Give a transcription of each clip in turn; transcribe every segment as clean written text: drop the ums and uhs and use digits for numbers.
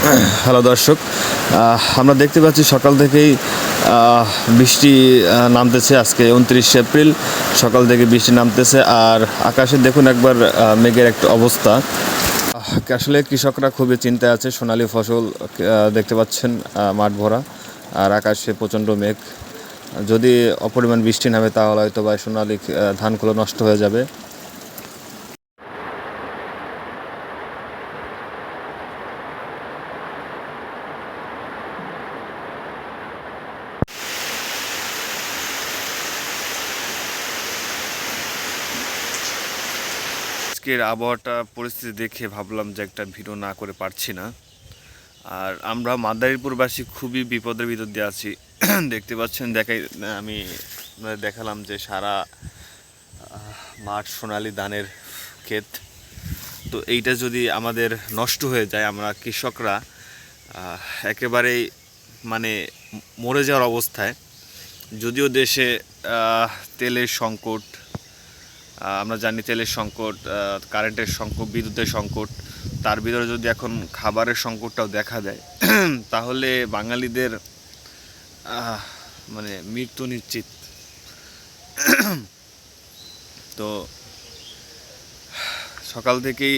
Hello দর্শক, আমরা দেখতে পাচ্ছি সকাল থেকেই বৃষ্টি নামতেছে। আজকে 29 এপ্রিল, সকাল থেকে বৃষ্টি নামতেছে। আর আকাশে দেখুন একবার মেঘের একটা অবস্থা। আসলে কৃষকরা খুবই চিন্তায় আছে। সোনালী ফসল দেখতে পাচ্ছেন মাঠ ভরা, আর আকাশে প্রচণ্ড মেঘ। যদি অপরিমাণ বৃষ্টি নামে তাহলে হয়তো বা সোনালী ধানগুলো নষ্ট হয়ে যাবে। আজকের আবহাওয়াটা পরিস্থিতি দেখে ভাবলাম যে একটা ভিডিও না করে পারছি না। আর আমরা মাদারীপুরবাসী খুবই বিপদের ভিতর দিয়ে আছি। দেখতে পাচ্ছেন, আমি দেখালাম যে সারা মাঠ সোনালী ধানের ক্ষেত। তো এইটা যদি আমাদের নষ্ট হয়ে যায়, আমরা কৃষকরা একেবারেই মানে মরে যাওয়ার অবস্থায়। যদিও দেশে তেলের সংকট, আমরা জানি তেলের সংকট, কারেন্টের সংকট, বিদ্যুতের সংকট, তার ভিতরে যদি এখন খাবারের সংকটটাও দেখা দেয়, তাহলে বাঙালিদের মানে মৃত্যু নিশ্চিত। তো সকাল থেকেই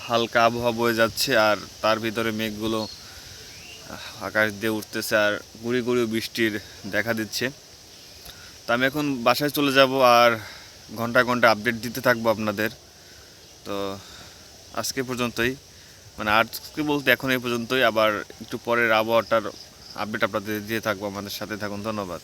হালকা আবহাওয়া বয়ে যাচ্ছে, আর তার ভিতরে মেঘগুলো আকাশ দিয়ে উঠতেছে, আর গুঁড়ি গুঁড়ি বৃষ্টির দেখা দিচ্ছে। তো আমি এখন বাসায় চলে যাব, আর ঘন্টা ঘন্টা আপডেট দিতে থাকবো আপনাদের। তো আজকে পর্যন্তই, মানে আজকে বলতে এখন এই পর্যন্তই। আবার একটু পরের আবহাওয়াটার আপডেট আপনাদের দিয়ে থাকবো। আমাদের সাথে থাকুন, ধন্যবাদ।